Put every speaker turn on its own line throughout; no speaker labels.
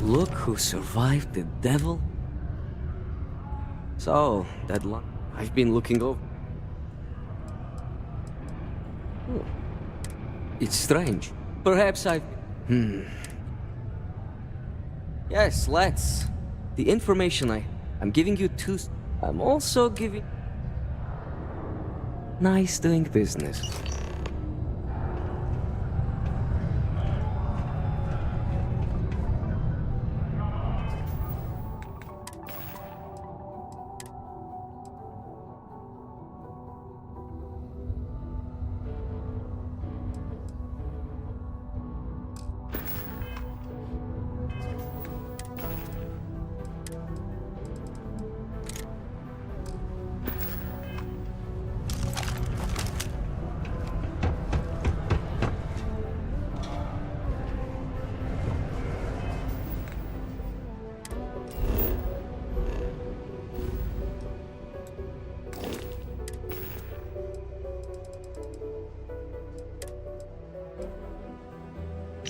Look who survived the devil. So, that line I've been looking over. Oh, it's strange. Perhaps I've... Yes, let's. The information I'm giving you two... I'm also giving... Nice doing business.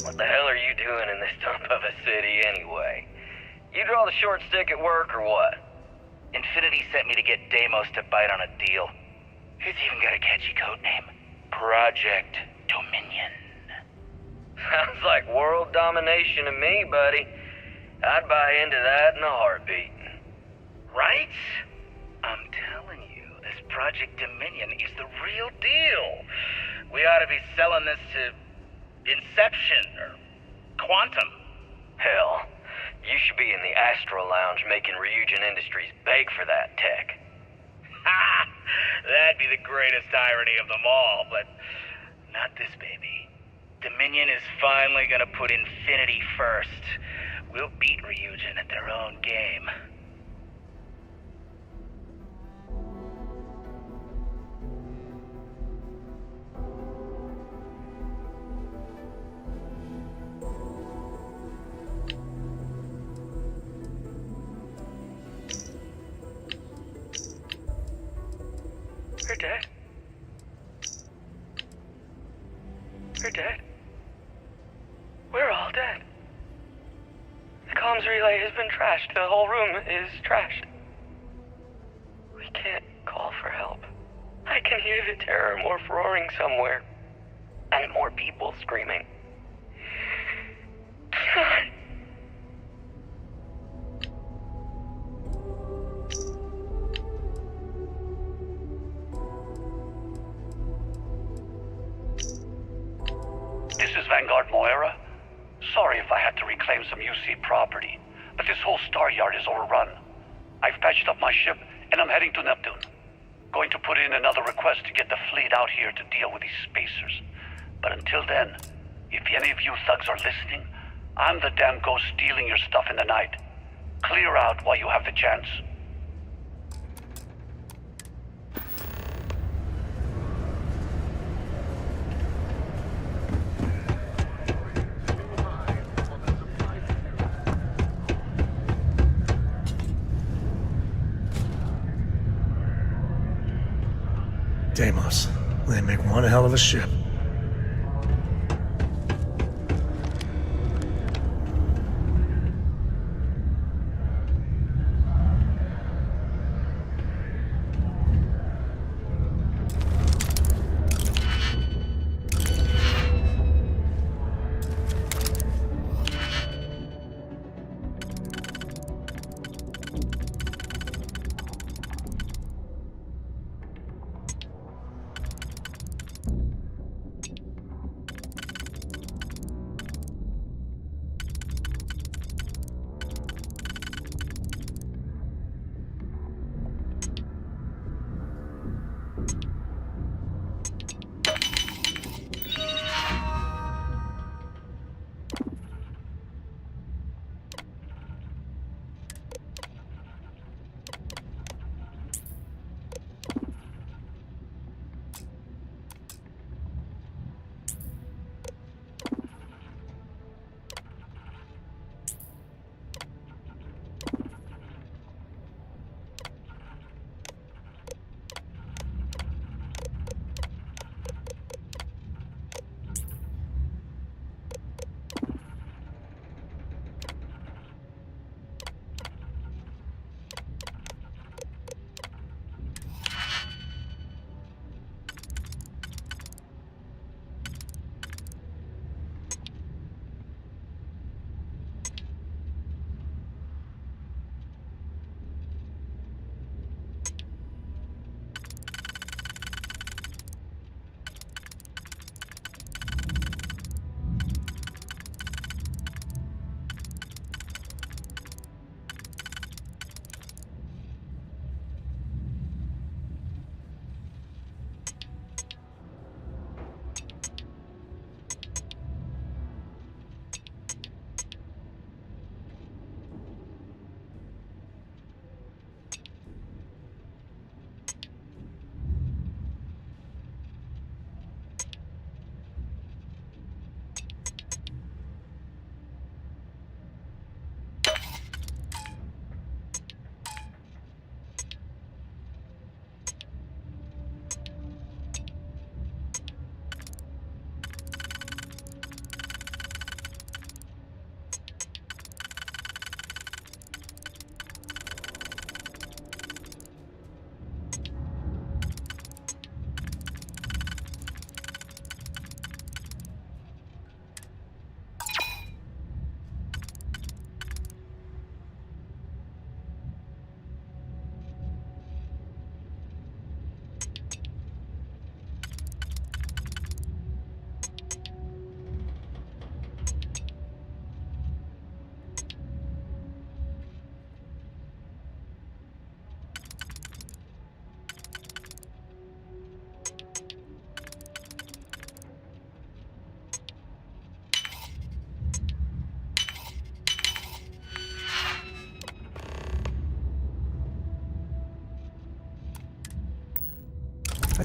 What the hell are you doing in this dump of a city anyway? You draw the short stick at work or what?
Infinity sent me to get Deimos to bite on a deal. He's even got a catchy code name. Project Dominion.
Sounds like world domination to me, buddy. I'd buy into that in a heartbeat.
Right? I'm telling you, this Project Dominion is the real deal. We ought to be selling this to Inception or Quantum.
Hell, you should be in the Astro Lounge making Ryujin Industries beg for that tech.
Ha! That'd be the greatest irony of them all, but not this baby. Dominion is finally gonna put Infinity first. We'll beat Ryujin at their own game.
We're dead. We're dead. We're all dead. The comms relay has been trashed. The whole room is trashed. We can't call for help. I can hear the terror morph roaring somewhere. And more people screaming. God.
This is Vanguard Moira. Sorry if I had to reclaim some UC property, but this whole star yard is overrun. I've patched up my ship, and I'm heading to Neptune. Going to put in another request to get the fleet out here to deal with these spacers. But until then, if any of you thugs are listening, I'm the damn ghost stealing your stuff in the night. Clear out while you have the chance.
Deimos. They make one hell of a ship.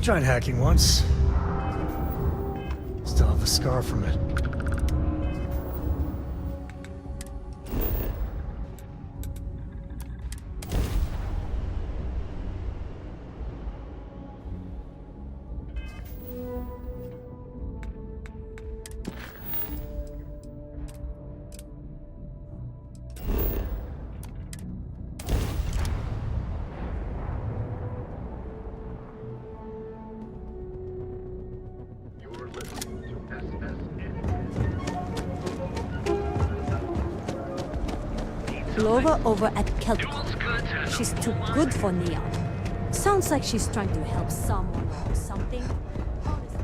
tried hacking once. Still have a scar from it.
Clover over at Kelcom. She's too good for Neon. Sounds like she's trying to help someone or something. Honestly.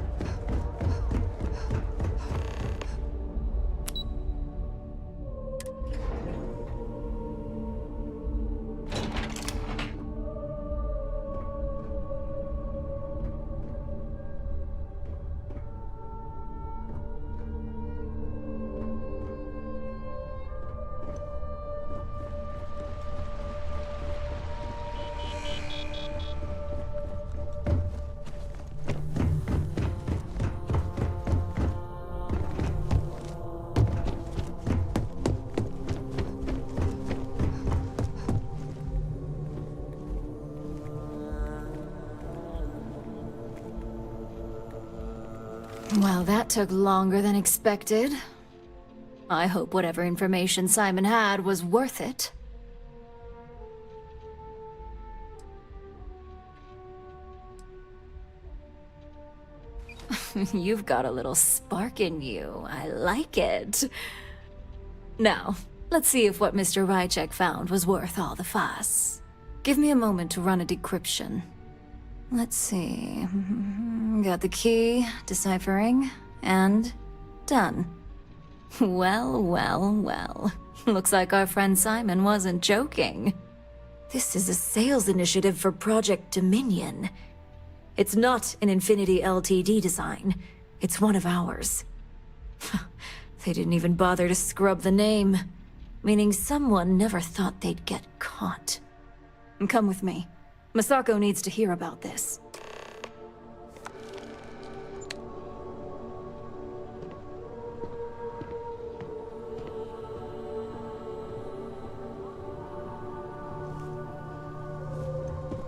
Well, that took longer than expected. I hope whatever information Simon had was worth it. You've got a little spark in you. I like it. Now, let's see if what Mr. Rychek found was worth all the fuss. Give me a moment to run a decryption. Let's see. Got the key, deciphering, and done. Well, well, well. Looks like our friend Simon wasn't joking. This is a sales initiative for Project Dominion. It's not an Infinity Ltd design. It's one of ours. They didn't even bother to scrub the name, meaning someone never thought they'd get caught. Come with me. Masako needs to hear about this.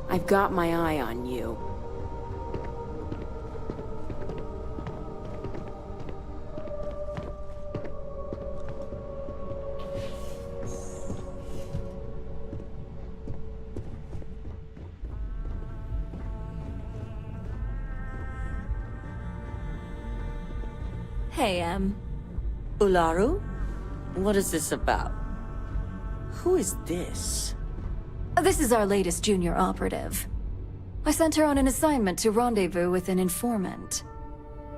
I've got my eye on you.
Hey,
Ularu? What is this about? Who is this?
This is our latest junior operative. I sent her on an assignment to rendezvous with an informant.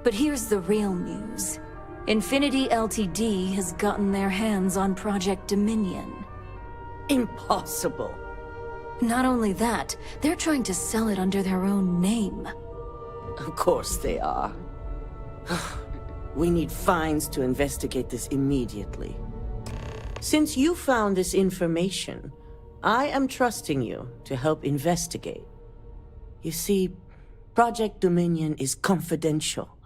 But here's the real news. Infinity Ltd has gotten their hands on Project Dominion.
Impossible.
Not only that, they're trying to sell it under their own name.
Of course they are. We need fines to investigate this immediately. Since you found this information, I am trusting you to help investigate. You see, Project Dominion is confidential.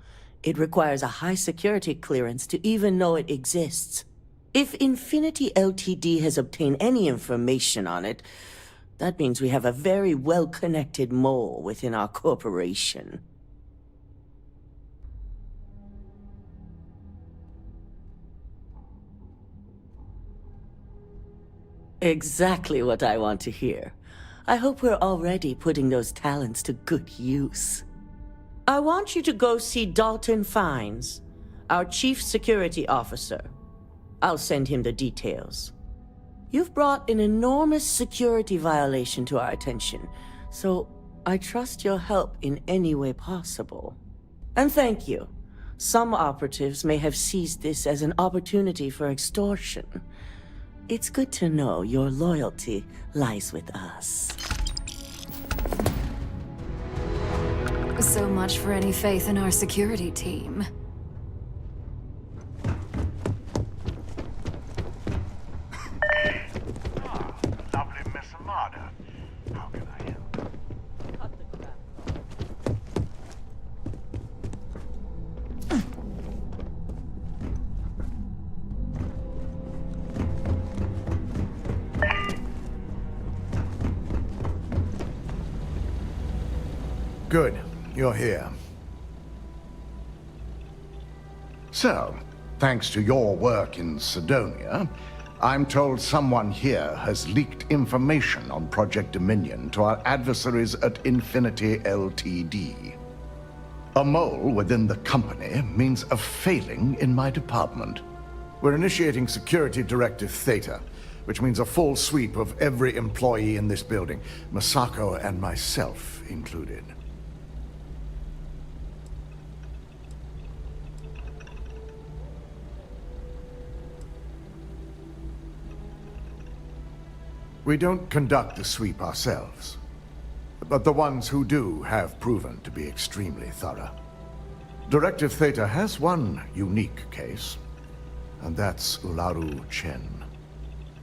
It requires a high security clearance to even know it exists. If Infinity Ltd has obtained any information on it, that means we have a very well-connected mole within our corporation. Exactly what I want to hear. I hope we're already putting those talents to good use. I want you to go see Dalton Fines, our Chief Security Officer. I'll send him the details. You've brought an enormous security violation to our attention, so I trust your help in any way possible. And thank you. Some operatives may have seized this as an opportunity for extortion. It's good to know your loyalty lies with us.
So much for any faith in our security team.
Lovely Miss Amada. How can I help? Good. You're here. So, thanks to your work in Sidonia, I'm told someone here has leaked information on Project Dominion to our adversaries at Infinity Ltd. A mole within the company means a failing in my department. We're initiating Security Directive Theta, which means a full sweep of every employee in this building, Masako and myself included. We don't conduct the sweep ourselves, but the ones who do have proven to be extremely thorough. Directive Theta has one unique case, and that's Ularu Chen.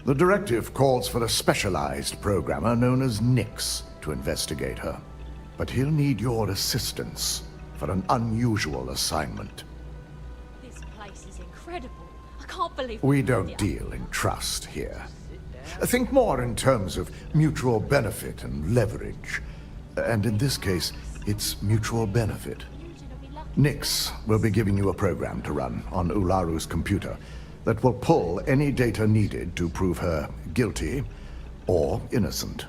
The directive calls for a specialized programmer known as Nix to investigate her, but he'll need your assistance for an unusual assignment.
This place is incredible. I can't believe
We don't deal in trust here. Think more in terms of mutual benefit and leverage. And in this case, it's mutual benefit. Nix will be giving you a program to run on Ularu's computer that will pull any data needed to prove her guilty or innocent.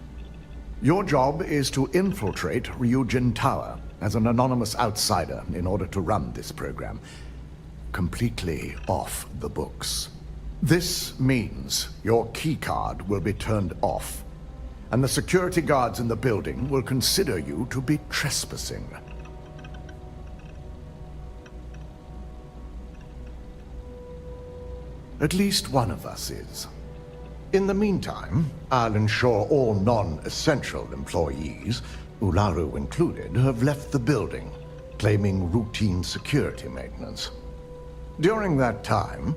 Your job is to infiltrate Ryujin Tower as an anonymous outsider in order to run this program completely off the books. This means your keycard will be turned off, and the security guards in the building will consider you to be trespassing. At least one of us is. In the meantime, I'll ensure all non-essential employees, Ularu included, have left the building, claiming routine security maintenance. During that time,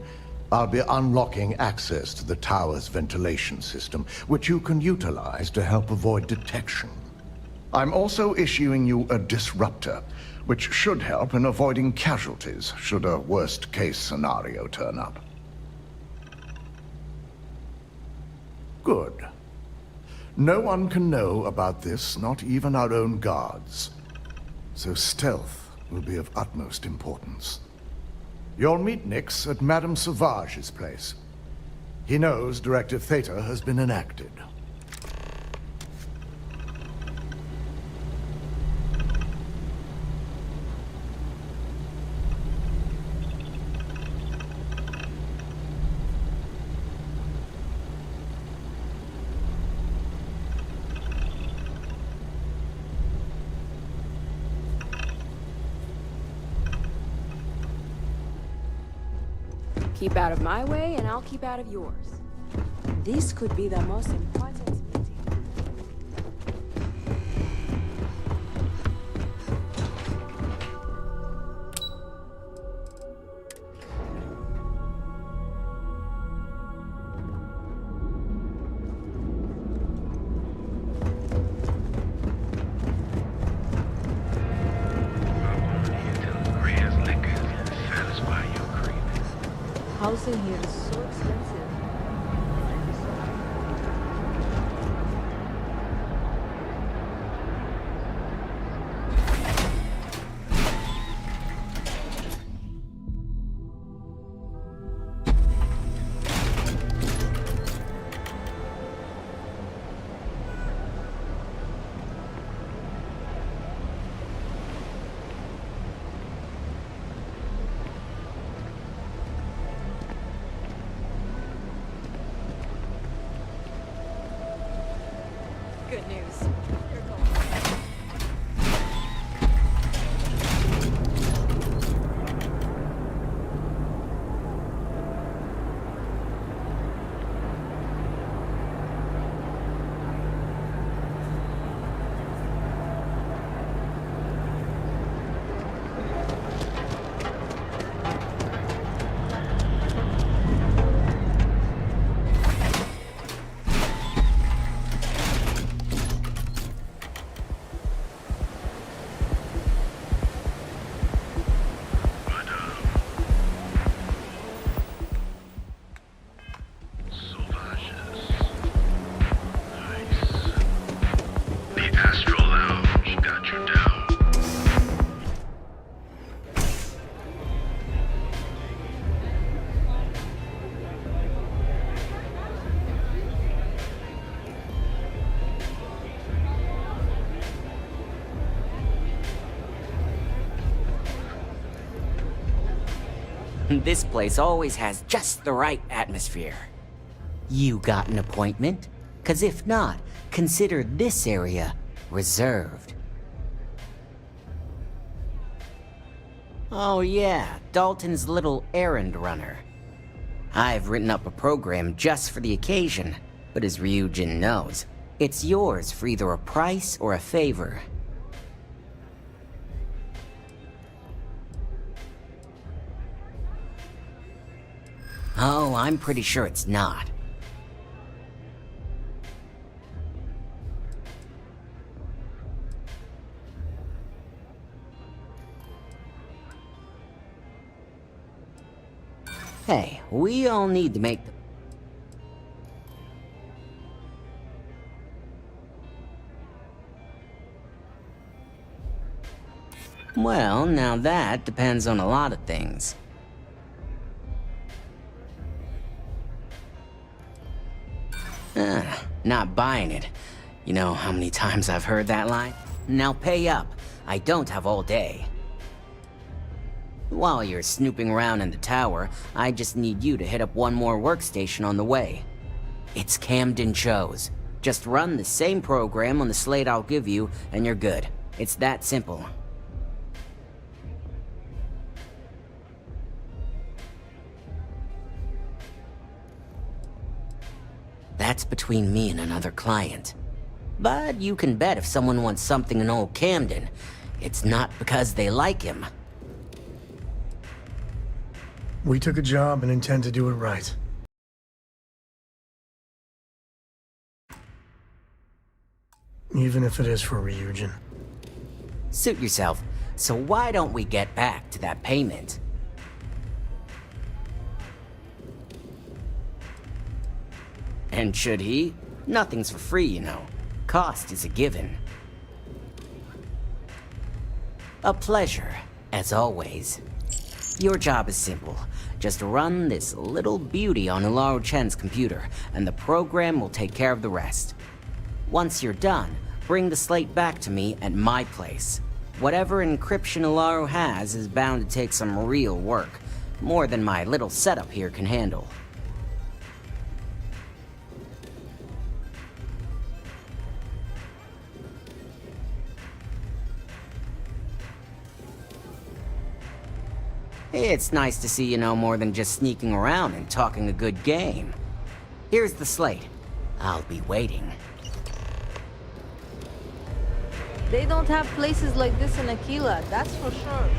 I'll be unlocking access to the tower's ventilation system, which you can utilize to help avoid detection. I'm also issuing you a disruptor, which should help in avoiding casualties should a worst-case scenario turn up. Good. No one can know about this, not even our own guards. So stealth will be of utmost importance. You'll meet Nix at Madame Sauvage's place. He knows Directive Theta has been enacted.
Keep out of my way, and I'll keep out of yours. This could be the most important meeting. Housing here is so expensive.
And this place always has just the right atmosphere. You got an appointment? 'Cause if not, consider this area reserved. Oh yeah, Dalton's little errand runner. I've written up a program just for the occasion, but as Ryujin knows, it's yours for either a price or a favor. Oh, I'm pretty sure it's not. Hey, we all need to make the... Well, now that depends on a lot of things. Not buying it. You know how many times I've heard that line? Now pay up. I don't have all day. While you're snooping around in the tower, I just need you to hit up one more workstation on the way. It's Camden Cho's. Just run the same program on the slate I'll give you, and you're good. It's that simple. That's between me and another client. But you can bet if someone wants something in old Camden, it's not because they like him.
We took a job and intend to do it right. Even if it is for Ryujin.
Suit yourself. So why don't we get back to that payment? And should he? Nothing's for free, you know. Cost is a given. A pleasure, as always. Your job is simple. Just run this little beauty on Ularu Chen's computer, and the program will take care of the rest. Once you're done, bring the slate back to me at my place. Whatever encryption Ularu has is bound to take some real work. More than my little setup here can handle. It's nice to see you know more than just sneaking around and talking a good game. Here's the slate. I'll be waiting.
They don't have places like this in Aquila, that's for sure.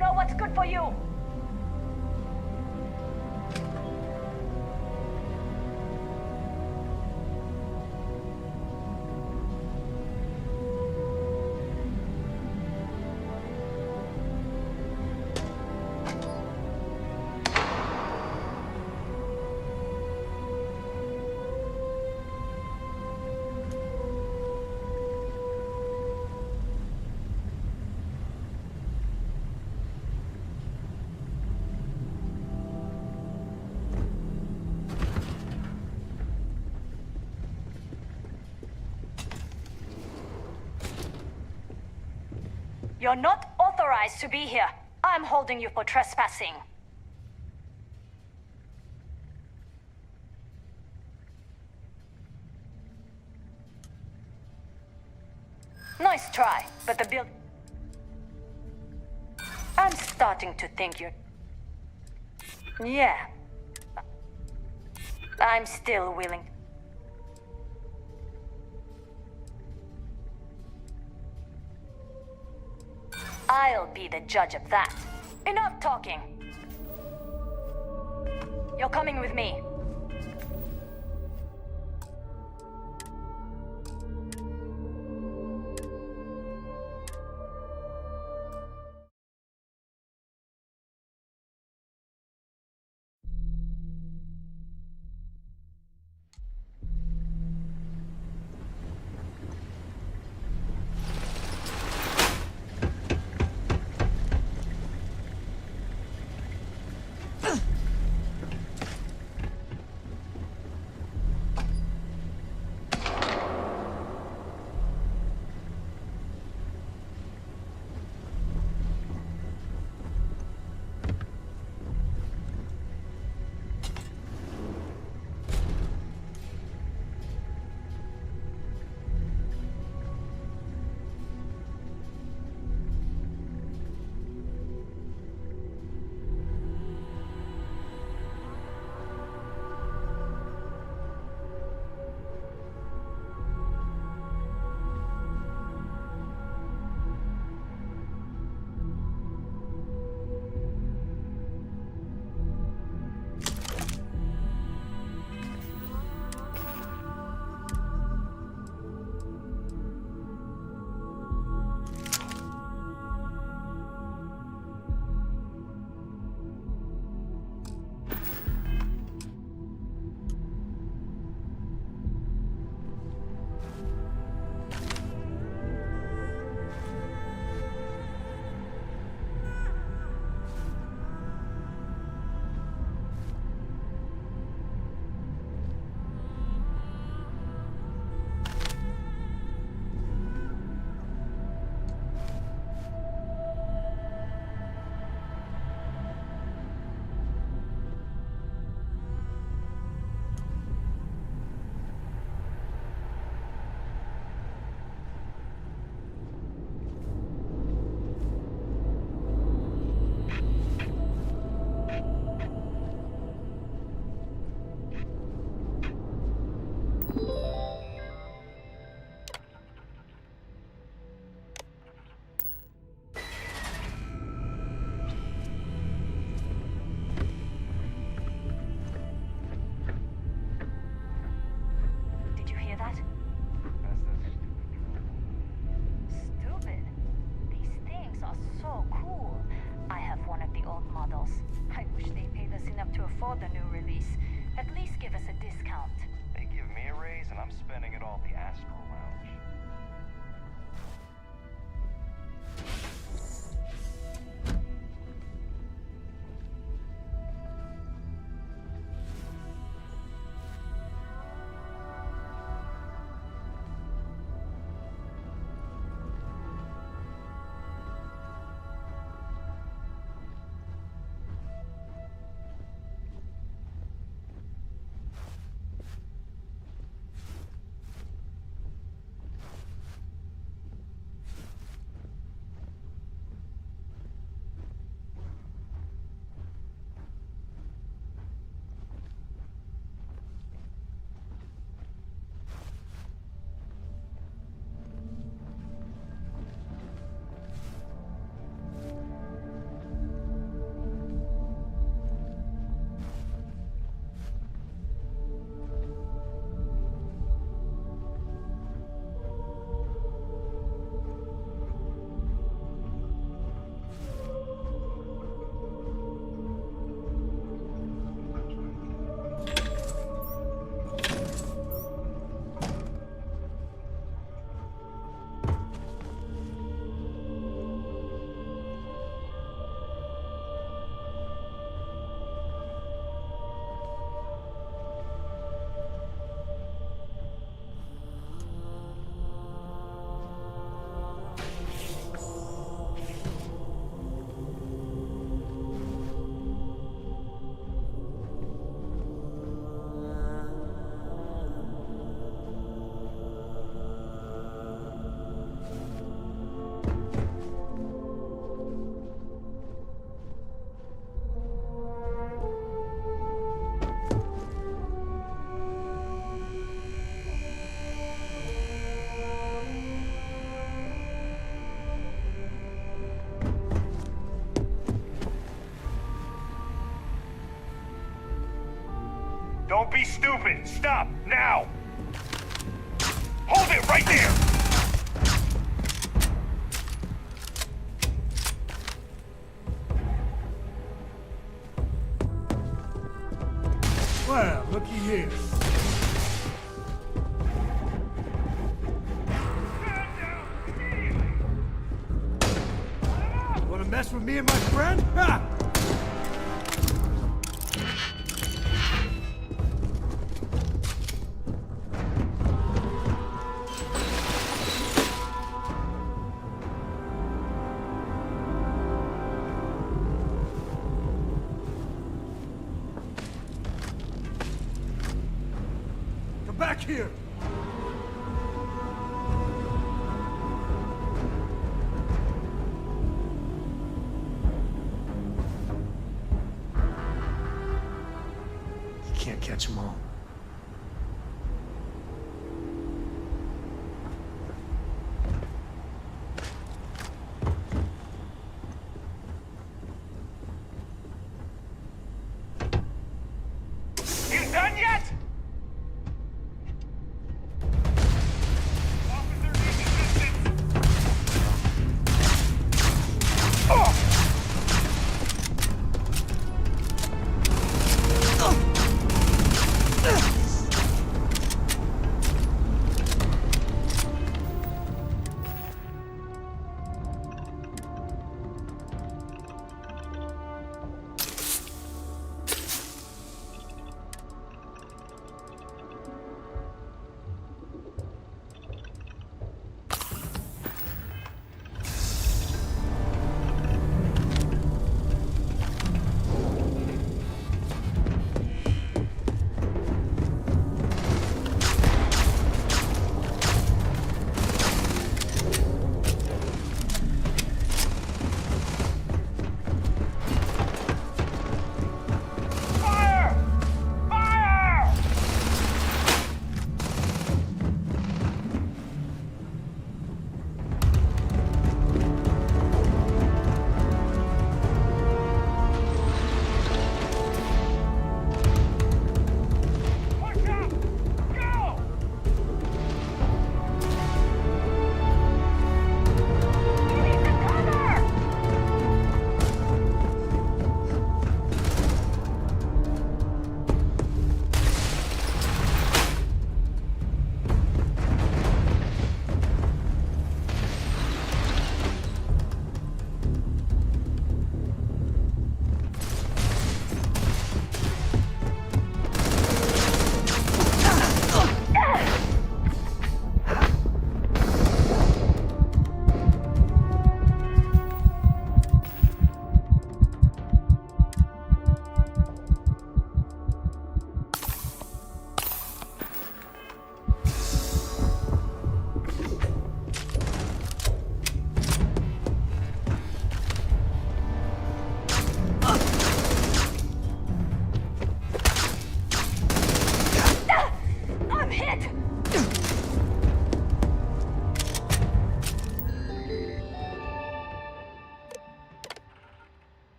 know what's good for you. You're not authorized to be here. I'm holding you for trespassing. Nice try, but the build... I'm starting to think you're... Yeah. I'm still willing. I'll be the judge of that. Enough talking. You're coming with me.
stupid! Stop, now! Hold it right there!
Well, looky here. Wanna mess with me and my friend? Ha! Come back here! You can't catch them all.
You done yet? Officer needs assistance. Oh!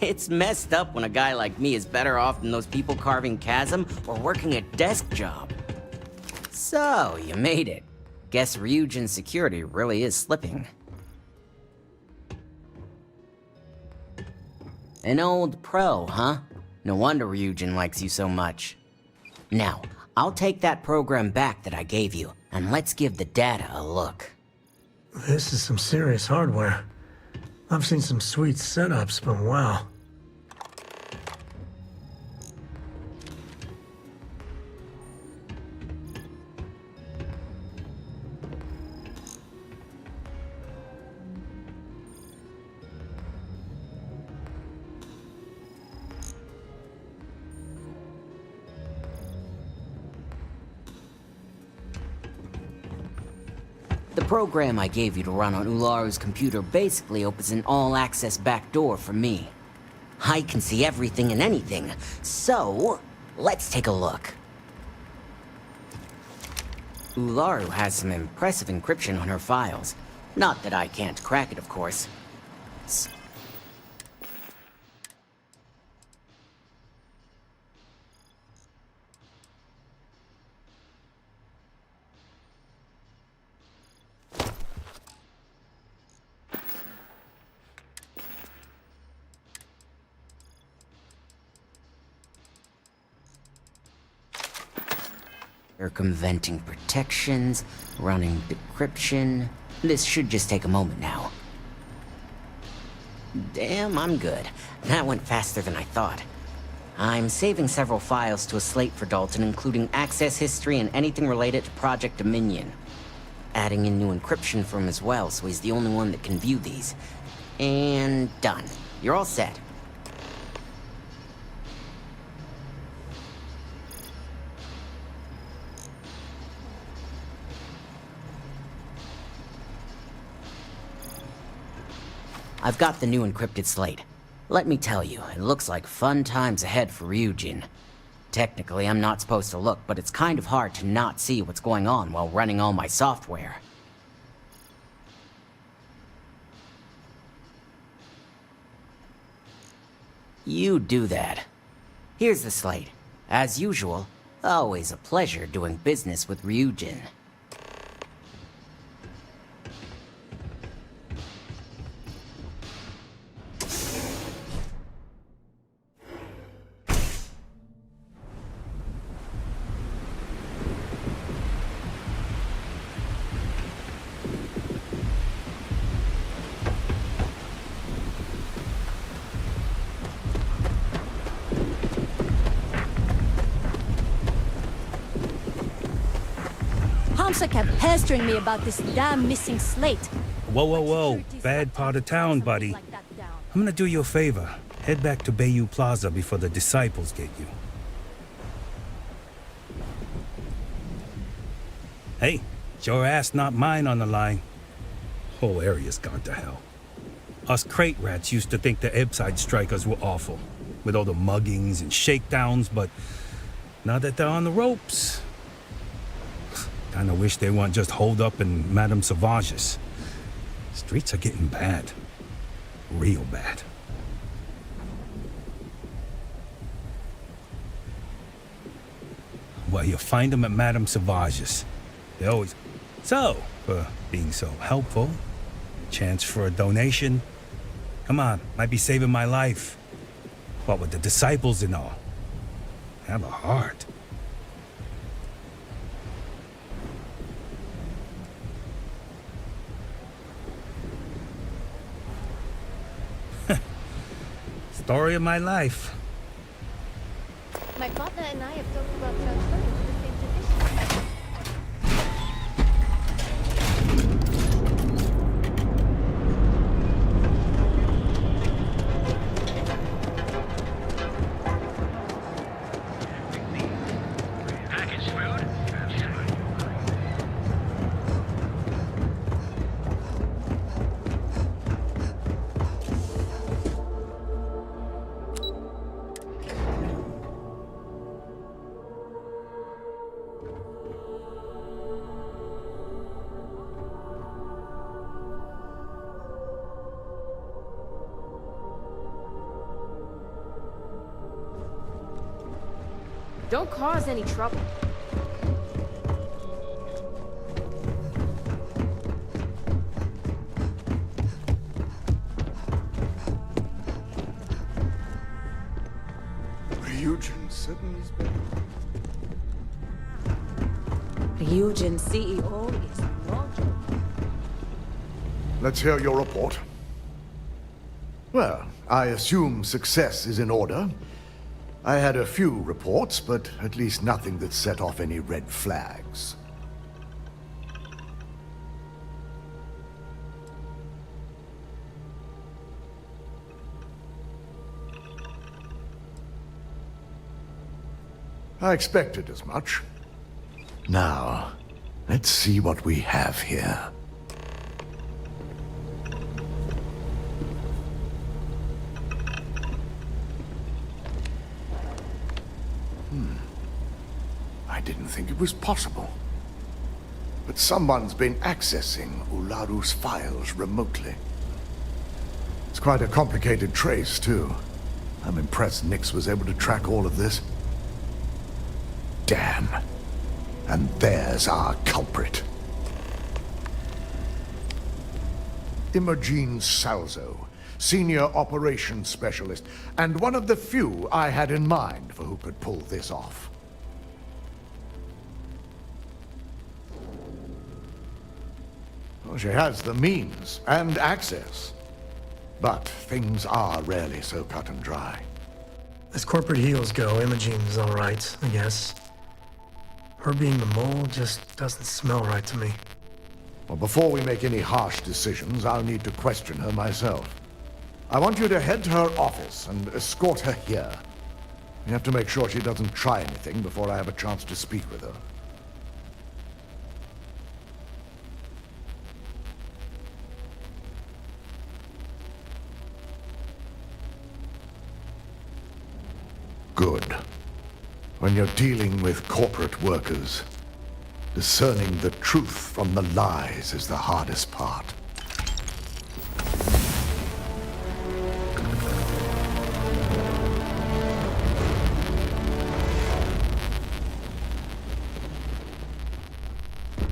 It's messed up when a guy like me is better off than those people carving chasm or working a desk job. So, you made it. Guess Ryujin's security really is slipping. An old pro, huh? No wonder Ryujin likes you so much. Now, I'll take that program back that I gave you, and let's give the data a look.
This is some serious hardware. I've seen some sweet setups, but wow.
The program I gave you to run on Ularu's computer basically opens an all-access backdoor for me. I can see everything and anything, so let's take a look. Ularu has some impressive encryption on her files. Not that I can't crack it, of course. Circumventing protections, running decryption. This should just take a moment now. Damn, I'm good. That went faster than I thought. I'm saving several files to a slate for Dalton, including access history and anything related to Project Dominion. Adding in new encryption for him as well, so he's the only one that can view these. And done. You're all set. I've got the new encrypted slate. Let me tell you, it looks like fun times ahead for Ryujin. Technically, I'm not supposed to look, but it's kind of hard to not see what's going on while running all my software. You do that. Here's the slate. As usual, always a pleasure doing business with Ryujin.
Hamza kept pestering me about this damn missing slate.
Whoa, whoa, whoa. Bad part of town, buddy. I'm gonna do you a favor. Head back to Bayou Plaza before the disciples get you. Hey, it's your ass, not mine on the line. Whole area's gone to hell. Us crate rats used to think the Ebside strikers were awful, with all the muggings and shakedowns, but now that they're on the ropes, kinda wish they weren't just holed up in Madame Sauvage's. Streets are getting bad. Real bad. Well, you find them at Madame Sauvage's. They always... So, for being so helpful, chance for a donation. Come on, might be saving my life. What with the disciples and all. Have a heart. Story of my life.
My partner and I have talked about transferring to the same division.
Packaged food?
Don't cause any trouble.
Ryujin Sydney's been...
Ryujin CEO is no joke.
Let's hear your report. Well, I assume success is in order. I had a few reports, but at least nothing that set off any red flags. I expected as much. Now, let's see what we have here. I didn't think it was possible. But someone's been accessing Ularu's files remotely. It's quite a complicated trace, too. I'm impressed Nix was able to track all of this. Damn. And there's our culprit. Imogene Salzo, Senior Operations Specialist, and one of the few I had in mind for who could pull this off. Well, she has the means and access. But things are rarely so cut and dry.
As corporate heels go, Imogene's all right, I guess. Her being the mole just doesn't smell right to me.
Well, before we make any harsh decisions, I'll need to question her myself. I want you to head to her office and escort her here. You have to make sure she doesn't try anything before I have a chance to speak with her. Good. When you're dealing with corporate workers, discerning the truth from the lies is the hardest part.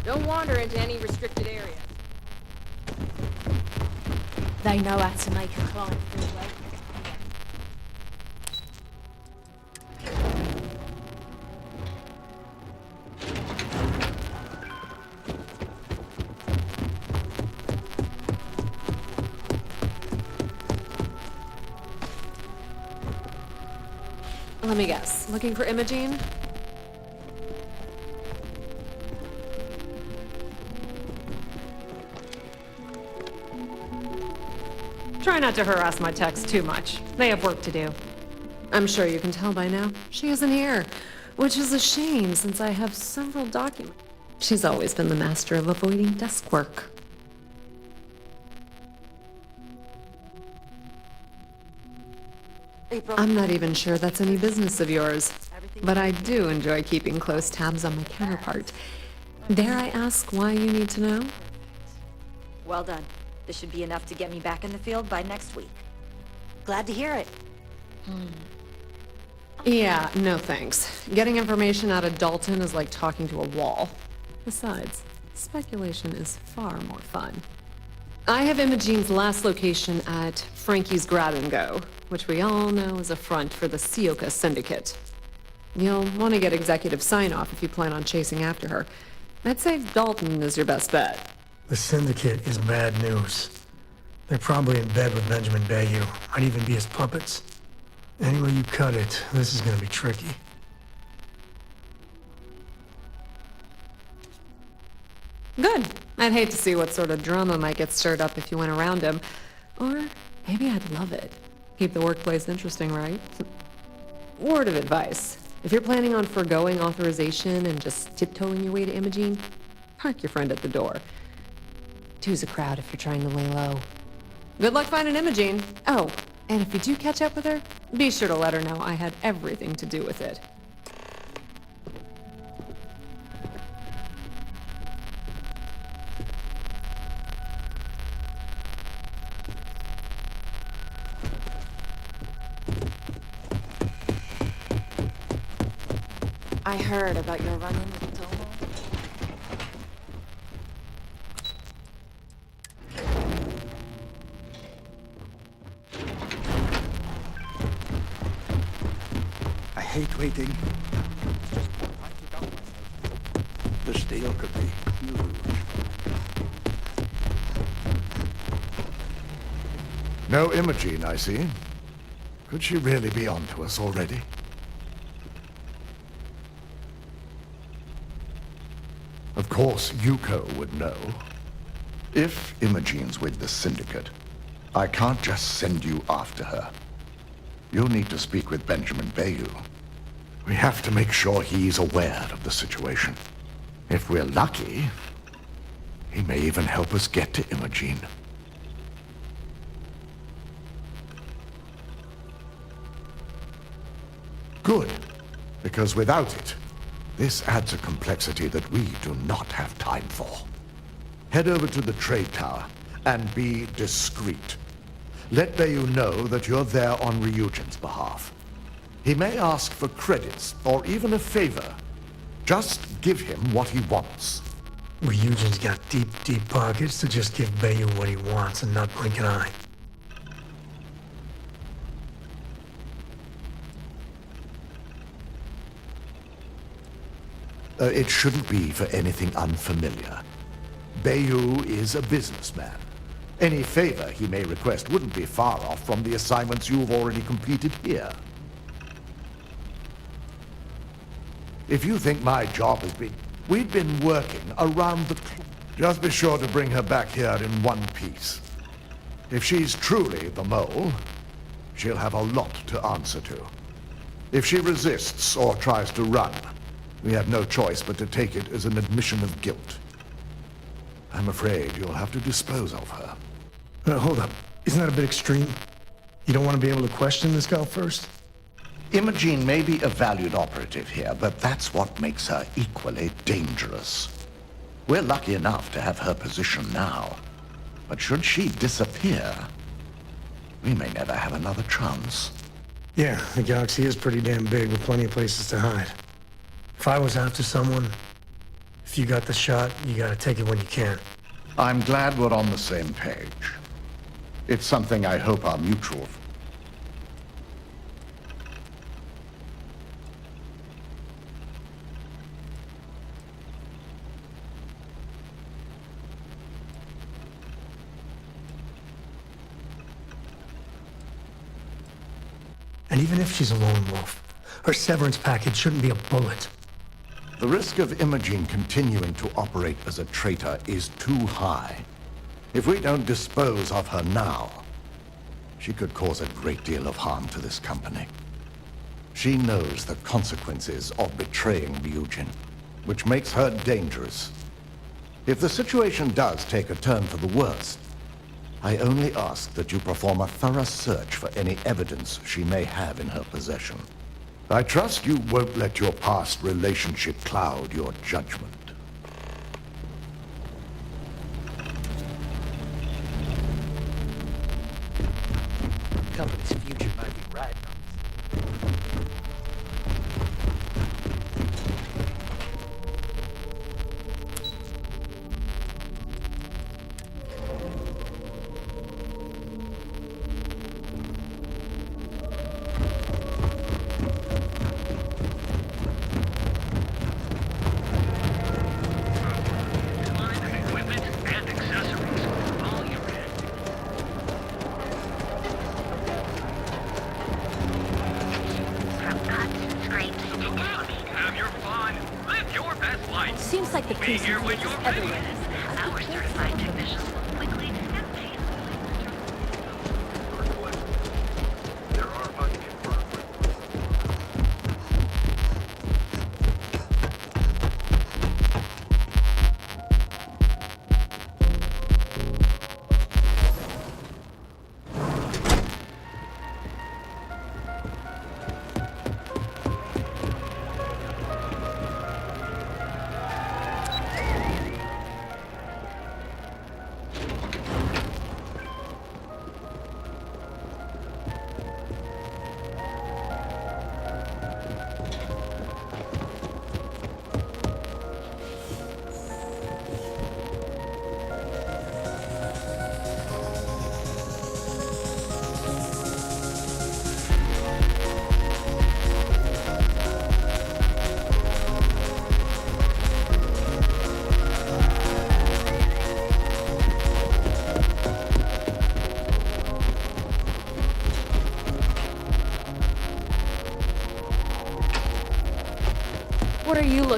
Don't wander into any restricted area.
They know how to make a client feel welcome.
Let me guess. Looking for Imogene? Try not to harass my techs too much. They have work to do. I'm sure you can tell by now. She isn't here, which is a shame since I have several documents. She's always been the master of avoiding desk work. I'm not even sure that's any business of yours, but I do enjoy keeping close tabs on my counterpart. Dare I ask why you need to know?
Well done. This should be enough to get me back in the field by next week. Glad to hear it.
Yeah, no thanks. Getting information out of Dalton is like talking to a wall. Besides, speculation is far more fun. I have Imogene's last location at Frankie's Grab and Go, which we all know is a front for the Sioka Syndicate. You'll want to get executive sign-off if you plan on chasing after her. I'd say Dalton is your best bet.
The Syndicate is bad news. They're probably in bed with Benjamin Bayou. Might even be his puppets. Any way you cut it, this is gonna be tricky.
Good. I'd hate to see what sort of drama might get stirred up if you went around him. Or maybe I'd love it. Keep the workplace interesting, right? Word of advice. If you're planning on foregoing authorization and just tiptoeing your way to Imogene, park your friend at the door. Two's a crowd if you're trying to lay low. Good luck finding Imogene. Oh, and if you do catch up with her, be sure to let her know I had everything to do with it.
I heard about your run-in with Tomo.
I hate waiting. The steel could be huge.
No Imogene, I see. Could she really be onto us already? Of course, Yuko would know. If Imogene's with the Syndicate, I can't just send you after her. You'll need to speak with Benjamin Bayou. We have to make sure he's aware of the situation. If we're lucky, he may even help us get to Imogene. Good, because without it, this adds a complexity that we do not have time for. Head over to the trade tower and be discreet. Let Bayou know that you're there on Ryujin's behalf. He may ask for credits or even a favor. Just give him what he wants.
Ryujin's got deep, deep pockets to just give Bayou what he wants and not blink an eye.
It shouldn't be for anything unfamiliar. Bayou is a businessman. Any favor he may request wouldn't be far off from the assignments you've already completed here. If you think my job has been... We've been working around the clock. Just be sure to bring her back here in one piece. If she's truly the mole, she'll have a lot to answer to. If she resists or tries to run, we have no choice but to take it as an admission of guilt. I'm afraid you'll have to dispose of her.
Hold up. Isn't that a bit extreme? You don't want to be able to question this girl first?
Imogene may be a valued operative here, but that's what makes her equally dangerous. We're lucky enough to have her position now. But should she disappear, we may never have another chance.
Yeah, the galaxy is pretty damn big with plenty of places to hide. If I was after someone, if you got the shot, you gotta take it when you can.
I'm glad we're on the same page. It's something I hope are mutual.
And even if she's a lone wolf, her severance package shouldn't be a bullet.
The risk of Imogene continuing to operate as a traitor is too high. If we don't dispose of her now, she could cause a great deal of harm to this company. She knows the consequences of betraying Ryujin, which makes her dangerous. If the situation does take a turn for the worst, I only ask that you perform a thorough search for any evidence she may have in her possession. I trust you won't let your past relationship cloud your judgment.
The company's future might be riding on this.
Seems like the police are everywhere.
Our certified technicians will quickly empty.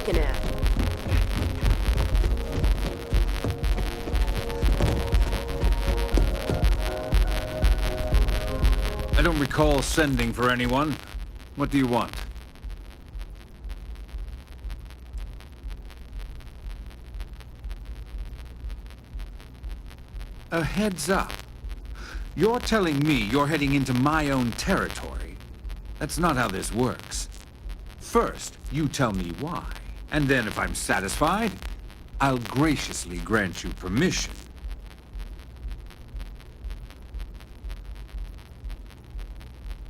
looking at?
I don't recall sending for anyone. What do you want? A heads up. You're telling me you're heading into my own territory. That's not how this works. First, you tell me why. And then if I'm satisfied, I'll graciously grant you permission.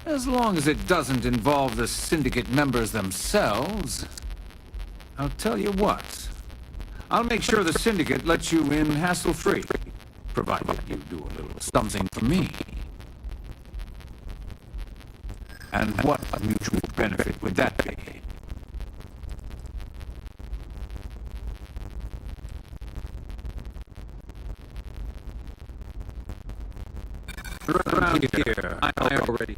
As long as it doesn't involve the Syndicate members themselves, I'll tell you what. I'll make sure the Syndicate lets you in hassle-free, provided you do a little something for me. And what mutual benefit would that be? Around here, I already...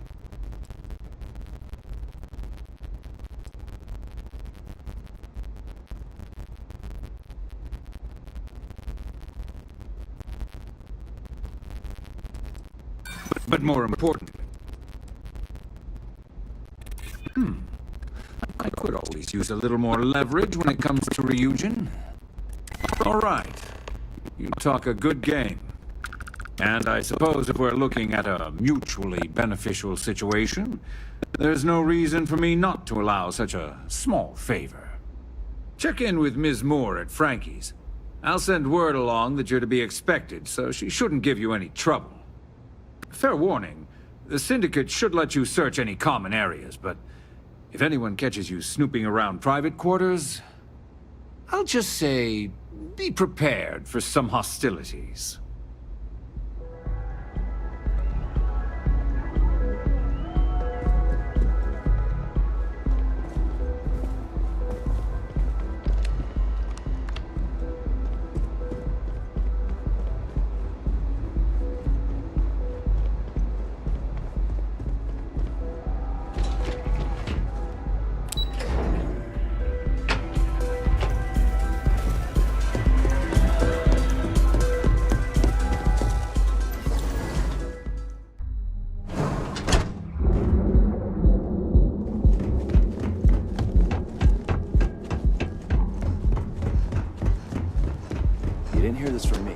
But more importantly... I could always use a little more leverage when it comes to Ryujin. All right. You talk a good game. And I suppose if we're looking at a mutually beneficial situation, there's no reason for me not to allow such a small favor. Check in with Ms. Moore at Frankie's. I'll send word along that you're to be expected, so she shouldn't give you any trouble. Fair warning, the Syndicate should let you search any common areas, but if anyone catches you snooping around private quarters, I'll just say, be prepared for some hostilities.
You didn't hear this from me.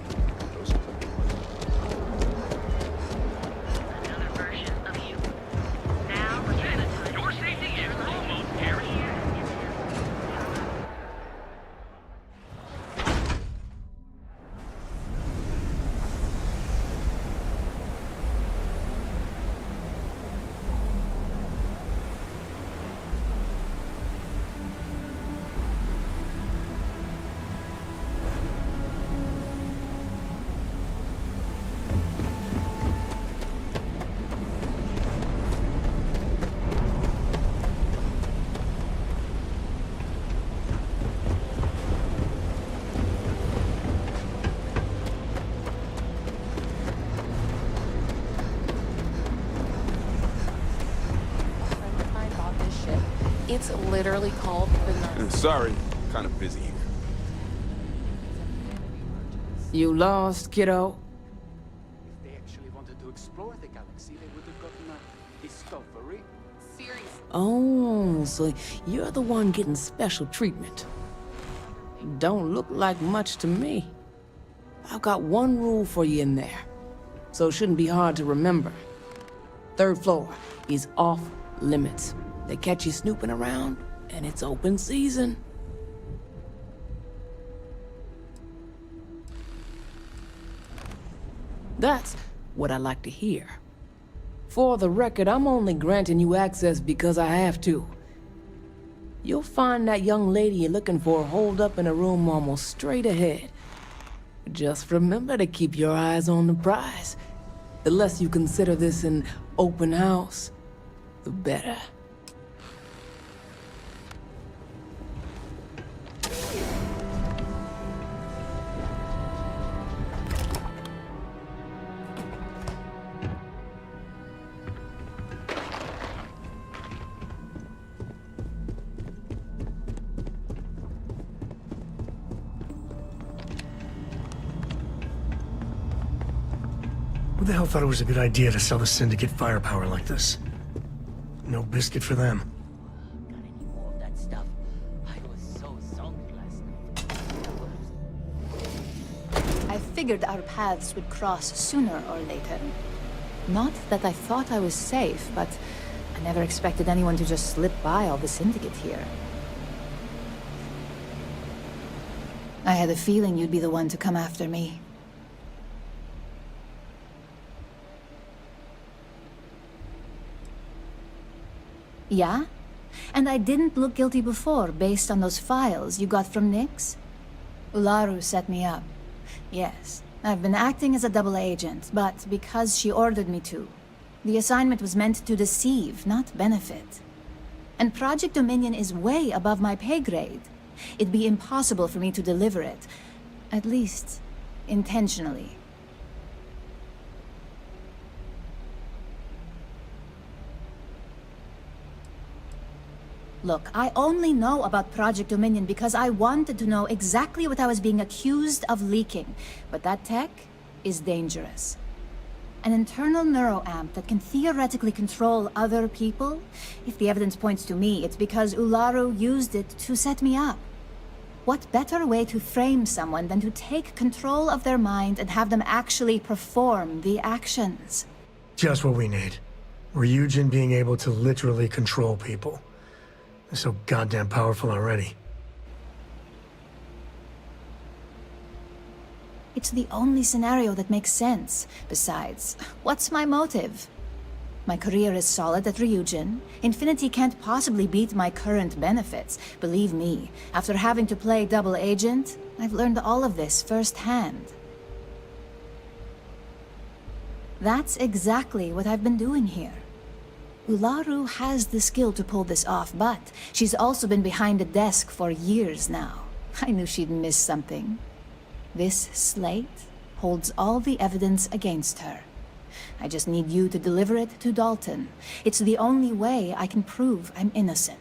It's literally called the...
Sorry, kind of busy here.
You lost, kiddo?
If they actually wanted to explore the galaxy, they would have gotten a discovery. Seriously.
Oh, so you're the one getting special treatment. Don't look like much to me. I've got one rule for you in there, so it shouldn't be hard to remember. Third floor is off limits. They catch you snooping around, and it's open season. That's what I like to hear. For the record, I'm only granting you access because I have to. You'll find that young lady you're looking for holed up in a room almost straight ahead. Just remember to keep your eyes on the prize. The less you consider this an open house, the better.
Who the hell thought it was a good idea to sell the Syndicate firepower like this? No biscuit for them.
I figured our paths would cross sooner or later. Not that I thought I was safe, but I never expected anyone to just slip by all the Syndicate here. I had a feeling you'd be the one to come after me. Yeah? And I didn't look guilty before, based on those files you got from Nyx? Ularu set me up. Yes, I've been acting as a double agent, but because she ordered me to. The assignment was meant to deceive, not benefit. And Project Dominion is way above my pay grade. It'd be impossible for me to deliver it. At least, intentionally. Look, I only know about Project Dominion because I wanted to know exactly what I was being accused of leaking. But that tech is dangerous. An internal neuroamp that can theoretically control other people? If the evidence points to me, it's because Ularu used it to set me up. What better way to frame someone than to take control of their mind and have them actually perform the actions?
Just what we need. Ryujin being able to literally control people. They're so goddamn powerful already.
It's the only scenario that makes sense. Besides, what's my motive? My career is solid at Ryujin. Infinity can't possibly beat my current benefits. Believe me, after having to play double agent, I've learned all of this firsthand. That's exactly what I've been doing here. Ularu has the skill to pull this off, but she's also been behind a desk for years now. I knew she'd miss something. This slate holds all the evidence against her. I just need you to deliver it to Dalton. It's the only way I can prove I'm innocent.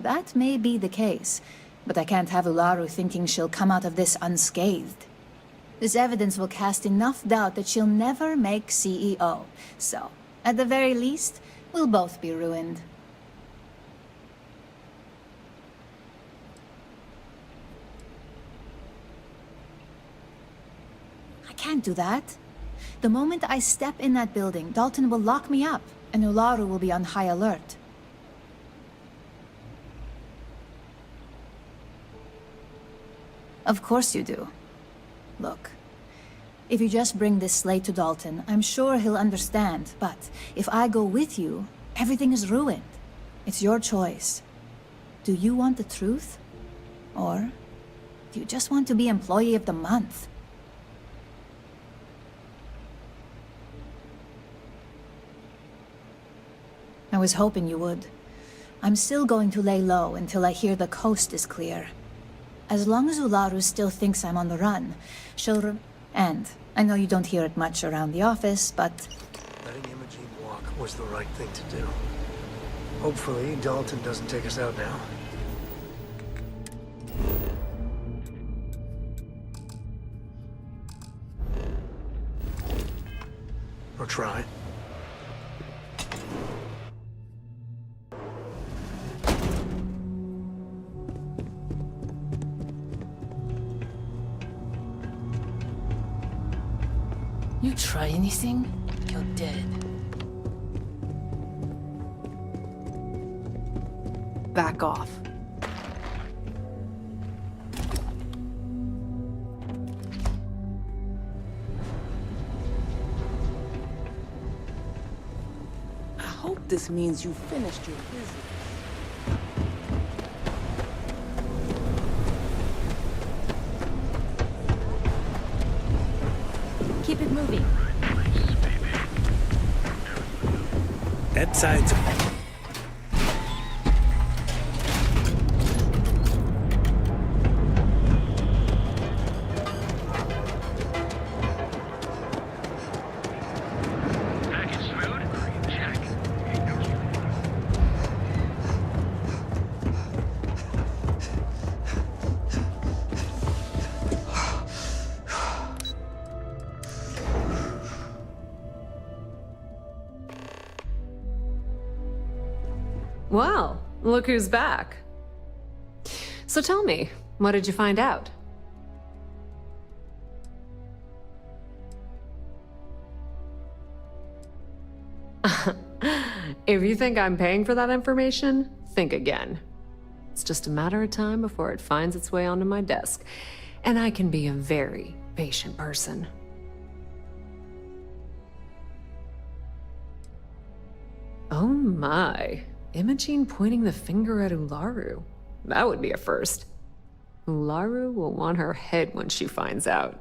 That may be the case, but I can't have Ularu thinking she'll come out of this unscathed. This evidence will cast enough doubt that she'll never make CEO. So, at the very least, we'll both be ruined. I can't do that. The moment I step in that building, Dalton will lock me up, and Ularu will be on high alert. Of course you do. Look, if you just bring this slate to Dalton, I'm sure he'll understand, but if I go with you, everything is ruined. It's your choice. Do you want the truth? Or do you just want to be Employee of the Month? I was hoping you would. I'm still going to lay low until I hear the coast is clear. As long as Ularu still thinks I'm on the run, she'll And I know you don't hear it much around the office, but...
Letting Imogene walk was the right thing to do. Hopefully, Dalton doesn't take us out now. Or try.
You try anything, you're dead. Back off. I hope this means you finished your business.
Keep it moving.
Websites.
Package
Well, look who's back. So tell me, what did you find out? If you think I'm paying for that information, think again. It's just a matter of time before it finds its way onto my desk, and I can be a very patient person. Oh my, Imogene pointing the finger at Ularu. That would be a first. Ularu will want her head when she finds out.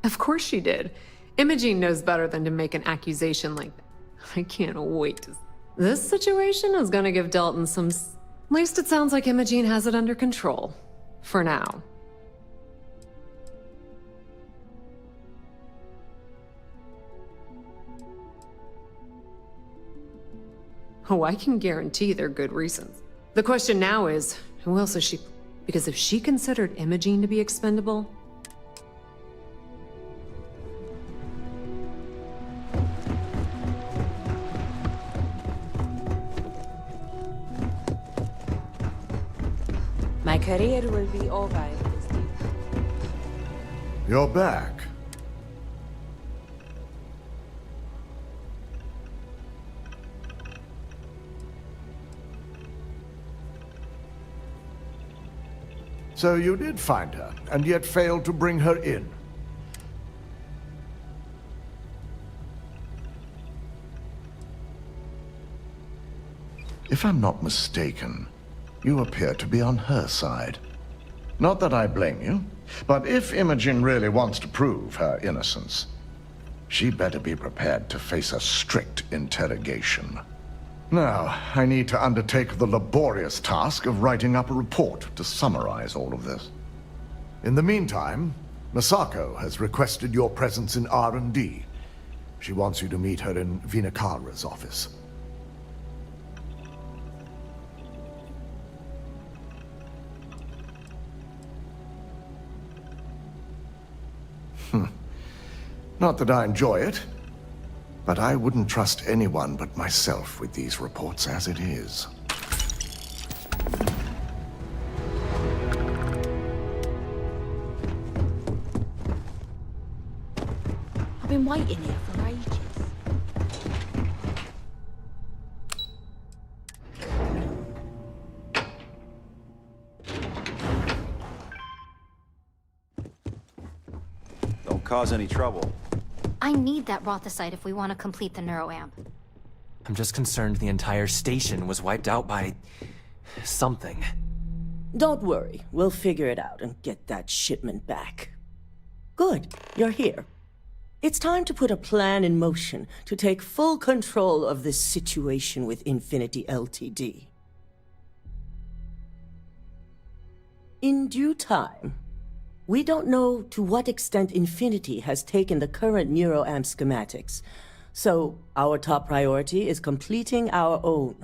Of course she did. Imogene knows better than to make an accusation like that. I can't wait to... This situation is gonna give Dalton some... At least it sounds like Imogene has it under control. For now. Oh, I can guarantee they're good reasons. The question now is, who else is she... Because if she considered Imogene to be expendable...
My career will be over in this deal.
You're back. So you did find her, and yet failed to bring her in. If I'm not mistaken, you appear to be on her side. Not that I blame you, but if Imogen really wants to prove her innocence, she better be prepared to face a strict interrogation. Now, I need to undertake the laborious task of writing up a report to summarize all of this. In the meantime, Masako has requested your presence in R&D. She wants you to meet her in Vinakara's office. Not that I enjoy it, but I wouldn't trust anyone but myself with these reports as it is.
I've been waiting here for ages.
Don't cause any trouble.
I need that Rothicite if we want to complete the neuroamp.
I'm just concerned the entire station was wiped out by... something.
Don't worry, we'll figure it out and get that shipment back. Good, you're here. It's time to put a plan in motion to take full control of this situation with Infinity Ltd. In due time. We don't know to what extent Infinity has taken the current neuroamp schematics, so our top priority is completing our own.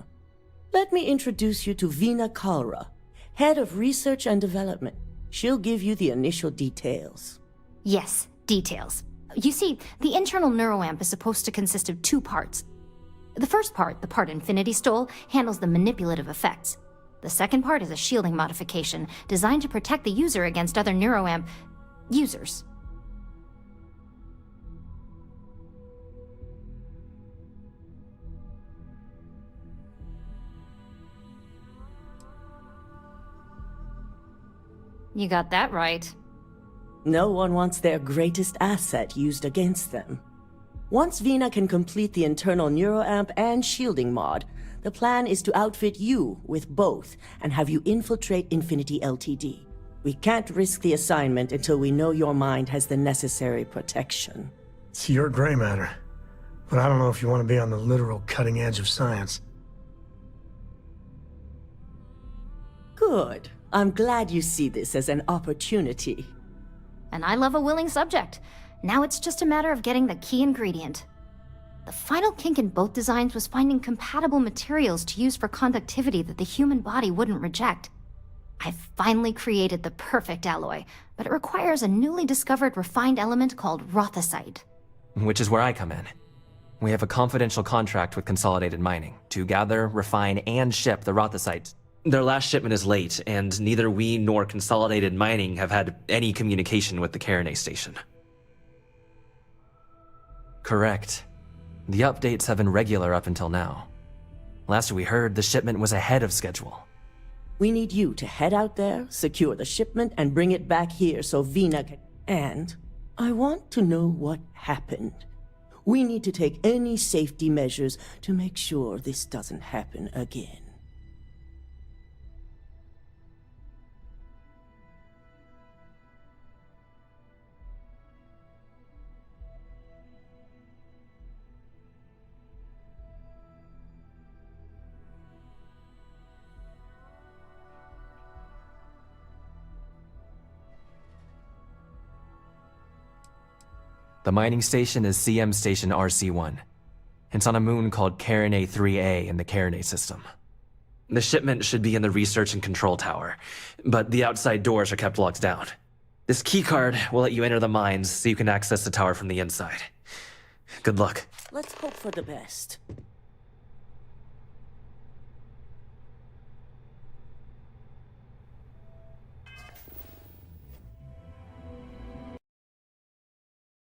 Let me introduce you to Vina Kalra, Head of Research and Development. She'll give you the initial details.
Yes, details. You see, the internal neuroamp is supposed to consist of two parts. The first part, the part Infinity stole, handles the manipulative effects. The second part is a shielding modification designed to protect the user against other neuroamp users. You got that right.
No one wants their greatest asset used against them. Once Vina can complete the internal neuroamp and shielding mod, the plan is to outfit you with both and have you infiltrate Infinity Ltd. We can't risk the assignment until we know your mind has the necessary protection.
It's your gray matter, but I don't know if you want to be on the literal cutting edge of science.
Good. I'm glad you see this as an opportunity.
And I love a willing subject. Now it's just a matter of getting the key ingredient. The final kink in both designs was finding compatible materials to use for conductivity that the human body wouldn't reject. I've finally created the perfect alloy, but it requires a newly discovered refined element called Rothicite.
Which is where I come in. We have a confidential contract with Consolidated Mining to gather, refine, and ship the Rothosite. Their last shipment is late, and neither we nor Consolidated Mining have had any communication with the Carinae station. Correct. The updates have been regular up until now. Last we heard, the shipment was ahead of schedule.
We need you to head out there, secure the shipment, and bring it back here so Vina can... And I want to know what happened. We need to take any safety measures to make sure this doesn't happen again.
The mining station is CM Station RC-1. It's on a moon called Carinae 3A in the Carinae system. The shipment should be in the research and control tower, but the outside doors are kept locked down. This keycard will let you enter the mines so you can access the tower from the inside. Good luck.
Let's hope for the best.